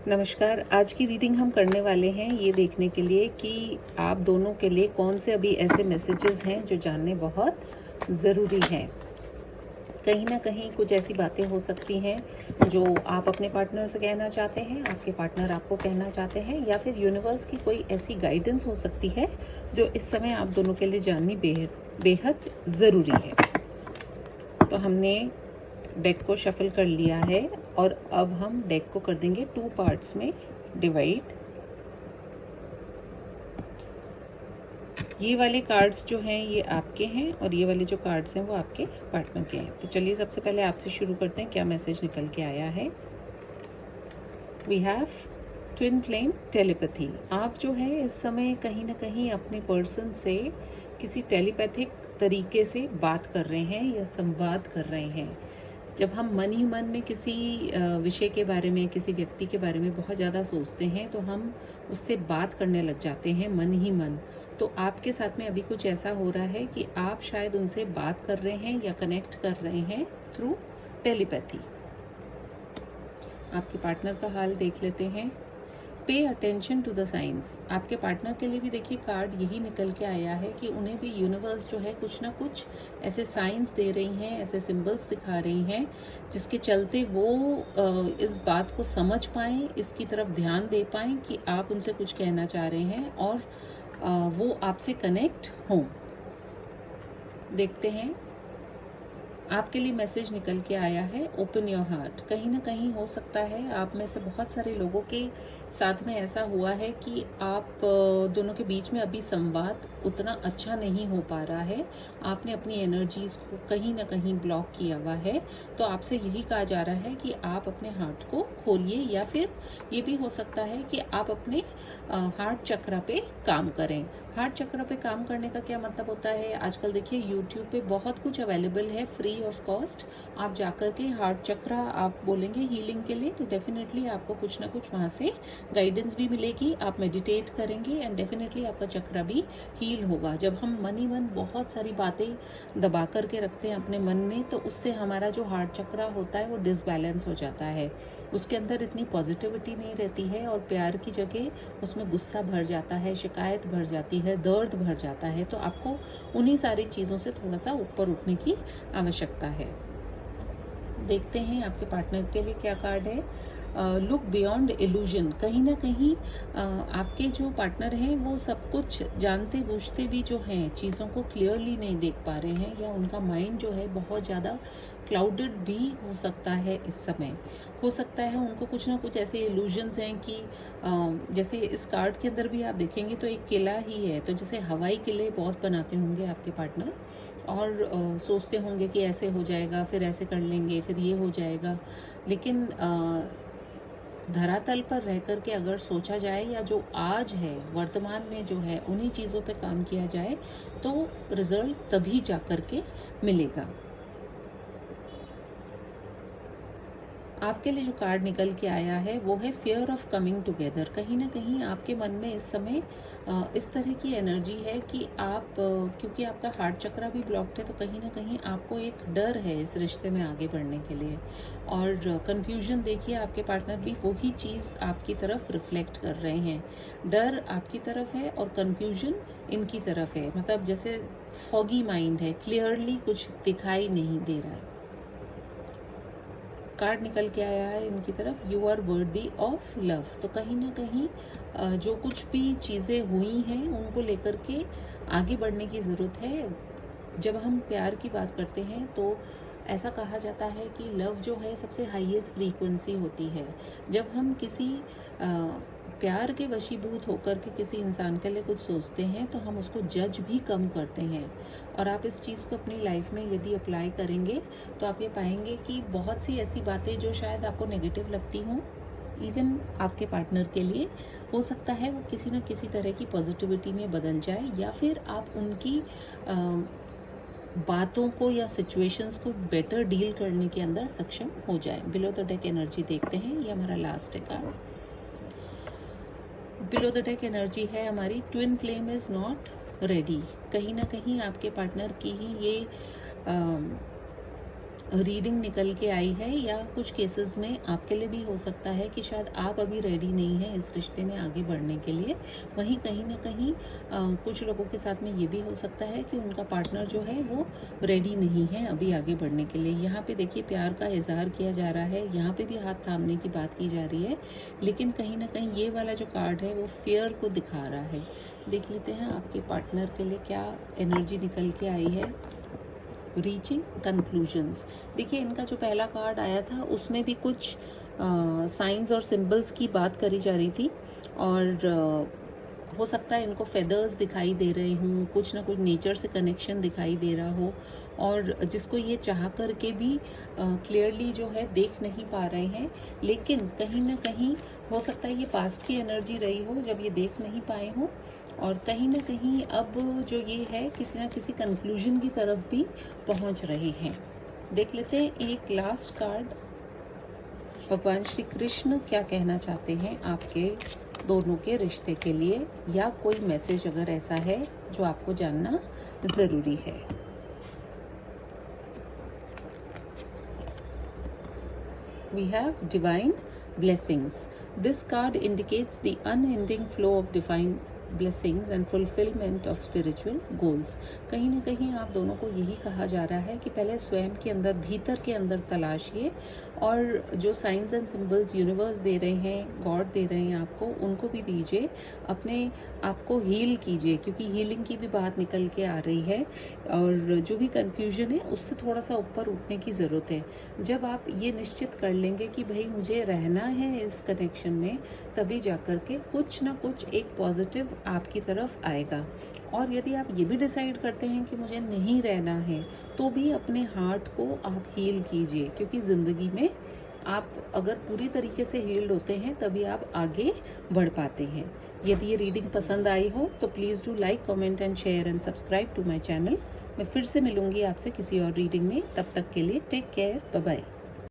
नमस्कार। आज की रीडिंग हम करने वाले हैं ये देखने के लिए कि आप दोनों के लिए कौन से अभी ऐसे मैसेजेस हैं जो जानने बहुत ज़रूरी हैं। कहीं ना कहीं कुछ ऐसी बातें हो सकती हैं जो आप अपने पार्टनर से कहना चाहते हैं, आपके पार्टनर आपको कहना चाहते हैं, या फिर यूनिवर्स की कोई ऐसी गाइडेंस हो सकती है जो इस समय आप दोनों के लिए जाननी बेहद ज़रूरी है। तो हमने डेक को शफल कर लिया है और अब हम डेक को कर देंगे 2 पार्ट्स में डिवाइड। ये वाले कार्ड्स जो हैं ये आपके हैं और ये वाले जो कार्ड्स हैं वो आपके पार्टनर के हैं। तो चलिए सबसे पहले आपसे शुरू करते हैं, क्या मैसेज निकल के आया है। We have twin flame telepathy. आप जो है इस समय कहीं ना कहीं अपने पर्सन से किसी टेलीपैथिक तरीके से बात कर रहे हैं या संवाद कर रहे हैं। जब हम मन ही मन में किसी विषय के बारे में, किसी व्यक्ति के बारे में बहुत ज़्यादा सोचते हैं तो हम उससे बात करने लग जाते हैं मन ही मन। तो आपके साथ में अभी कुछ ऐसा हो रहा है कि आप शायद उनसे बात कर रहे हैं या कनेक्ट कर रहे हैं थ्रू टेलीपैथी। आपके पार्टनर का हाल देख लेते हैं। Pay attention to the science. आपके पार्टनर के लिए भी देखिए कार्ड यही निकल के आया है कि उन्हें भी यूनिवर्स जो है कुछ ना कुछ ऐसे साइंस दे रही हैं, ऐसे सिंबल्स दिखा रही हैं जिसके चलते वो इस बात को समझ पाएँ, इसकी तरफ ध्यान दे पाएँ कि आप उनसे कुछ कहना चाह रहे हैं और वो आपसे कनेक्ट हों। देखते हैं आपके लिए मैसेज निकल के आया है, ओपन योर हार्ट। कहीं ना कहीं हो सकता है आप में से बहुत सारे लोगों के साथ में ऐसा हुआ है कि आप दोनों के बीच में अभी संवाद उतना अच्छा नहीं हो पा रहा है। आपने अपनी एनर्जीज को कहीं ना कहीं ब्लॉक किया हुआ है। तो आपसे यही कहा जा रहा है कि आप अपने हार्ट को खोलिए, या फिर ये भी हो सकता है कि आप अपने हार्ट चक्र पे काम करें। हार्ट चक्र पे काम करने का क्या मतलब होता है, आजकल देखिए यूट्यूब पे बहुत कुछ अवेलेबल है फ्री ऑफ कॉस्ट। आप जाकर के हार्ट चक्र आप बोलेंगे हीलिंग के लिए तो डेफिनेटली आपको कुछ ना कुछ वहाँ से गाइडेंस भी मिलेगी। आप मेडिटेट करेंगे एंड डेफिनेटली आपका चक्र भी हील होगा। जब हम मन ही मन बहुत सारी बातें दबा करके रखते हैं अपने मन में तो उससे हमारा जो हार्ट चक्र होता है वो डिसबैलेंस हो जाता है। उसके अंदर इतनी पॉजिटिविटी नहीं रहती है और प्यार की जगह उसमें गुस्सा भर जाता है, शिकायत भर जाती है, दर्द भर जाता है। तो आपको उन्हीं सारी चीज़ों से थोड़ा सा ऊपर उठने की आवश्यकता है। देखते हैं आपके पार्टनर के लिए क्या कार्ड है। Look beyond illusion. कहीं ना कहीं आपके जो पार्टनर हैं वो सब कुछ जानते बूझते भी जो हैं चीज़ों को क्लियरली नहीं देख पा रहे हैं, या उनका माइंड जो है बहुत ज़्यादा क्लाउडेड भी हो सकता है इस समय। हो सकता है उनको कुछ ना कुछ ऐसे इल्यूजन्स हैं कि जैसे इस कार्ड के अंदर भी आप देखेंगे तो एक किला ही है। तो जैसे हवाई किले बहुत बनाते होंगे आपके पार्टनर और सोचते होंगे कि ऐसे हो जाएगा, फिर ऐसे कर लेंगे, फिर ये हो जाएगा। लेकिन धरातल पर रह कर के अगर सोचा जाए या जो आज है वर्तमान में जो है उन्हीं चीज़ों पे काम किया जाए तो रिजल्ट तभी जा कर के मिलेगा। आपके लिए जो कार्ड निकल के आया है वो है फियर ऑफ कमिंग टुगेदर। कहीं ना कहीं आपके मन में इस समय इस तरह की एनर्जी है कि आप क्योंकि आपका हार्ट चक्र भी ब्लॉक्ड है तो कहीं ना कहीं आपको एक डर है इस रिश्ते में आगे बढ़ने के लिए। और कन्फ्यूजन देखिए आपके पार्टनर भी वही चीज़ आपकी तरफ रिफ्लेक्ट कर रहे हैं। डर आपकी तरफ है और कन्फ्यूजन इनकी तरफ है। मतलब जैसे फॉगी माइंड है, क्लियरली कुछ दिखाई नहीं दे रहा है। कार्ड निकल के आया है इनकी तरफ, you are worthy of love. तो कहीं ना कहीं जो कुछ भी चीज़ें हुई हैं उनको लेकर के आगे बढ़ने की ज़रूरत है। जब हम प्यार की बात करते हैं तो ऐसा कहा जाता है कि लव जो है सबसे हाईएस्ट फ्रीक्वेंसी होती है। जब हम किसी प्यार के वशीभूत होकर के किसी इंसान के लिए कुछ सोचते हैं तो हम उसको जज भी कम करते हैं। और आप इस चीज़ को अपनी लाइफ में यदि अप्लाई करेंगे तो आप ये पाएंगे कि बहुत सी ऐसी बातें जो शायद आपको नेगेटिव लगती हों, इवन आपके पार्टनर के लिए हो सकता है वो किसी न किसी तरह की पॉजिटिविटी में बदल जाए, या फिर आप उनकी बातों को या सिचुएशंस को बेटर डील करने के अंदर सक्षम हो जाए। बिलो द डेक एनर्जी देखते हैं, ये हमारा लास्ट है card. Below the deck energy है हमारी, twin flame is not ready. कहीं ना कहीं आपके पार्टनर की ही ये रीडिंग निकल के आई है, या कुछ केसेस में आपके लिए भी हो सकता है कि शायद आप अभी रेडी नहीं हैं इस रिश्ते में आगे बढ़ने के लिए। वहीं कहीं ना कहीं कुछ लोगों के साथ में ये भी हो सकता है कि उनका पार्टनर जो है वो रेडी नहीं है अभी आगे बढ़ने के लिए। यहाँ पे देखिए प्यार का इजहार किया जा रहा है, यहाँ पे भी हाथ थामने की बात की जा रही है, लेकिन कहीं ना कहीं ये वाला जो कार्ड है वो फेयर को दिखा रहा है। देख लेते हैं आपके पार्टनर के लिए क्या एनर्जी निकल के आई है। Reaching conclusions. देखिए इनका जो पहला कार्ड आया था उसमें भी कुछ साइंस और सिंबल्स की बात करी जा रही थी, और हो सकता है इनको फेदर्स दिखाई दे रहे हों, कुछ ना कुछ नेचर से कनेक्शन दिखाई दे रहा हो, और जिसको ये चाह कर के भी क्लियरली जो है देख नहीं पा रहे हैं, लेकिन कहीं ना कहीं हो सकता है ये पास्ट की एनर्जी रही हो जब ये देख नहीं पाए हों, और कहीं ना कहीं अब जो ये है किसी ना किसी कंक्लूजन की तरफ भी पहुंच रहे हैं। देख लेते हैं एक लास्ट कार्ड, भगवान श्री कृष्ण क्या कहना चाहते हैं आपके दोनों के रिश्ते के लिए, या कोई मैसेज अगर ऐसा है जो आपको जानना ज़रूरी है। We have divine blessings. This card indicates the unending flow of divine blessings and fulfillment of spiritual goals. कहीं ना कहीं आप दोनों को यही कहा जा रहा है कि पहले स्वयं के अंदर, भीतर के अंदर तलाशिए, और जो साइंस एंड सिंबल्स यूनिवर्स दे रहे हैं, गॉड दे रहे हैं आपको, उनको भी दीजिए, अपने आप को हील कीजिए, क्योंकि हीलिंग की भी बात निकल के आ रही है, और जो भी कंफ्यूजन है उससे थोड़ा सा ऊपर उठने की ज़रूरत है। जब आप ये निश्चित कर लेंगे कि भाई मुझे रहना है इस कनेक्शन में, तभी जाकर के कुछ ना कुछ एक पॉजिटिव आपकी तरफ आएगा। और यदि आप ये भी डिसाइड करते हैं कि मुझे नहीं रहना है, तो भी अपने हार्ट को आप हील कीजिए, क्योंकि ज़िंदगी में आप अगर पूरी तरीके से हील्ड होते हैं तभी आप आगे बढ़ पाते हैं। यदि ये रीडिंग पसंद आई हो तो please do like, comment and share and subscribe to my channel. मैं फिर से मिलूंगी आपसे किसी और रीडिंग में, तब तक के लिए टेक केयर, बाय बाय।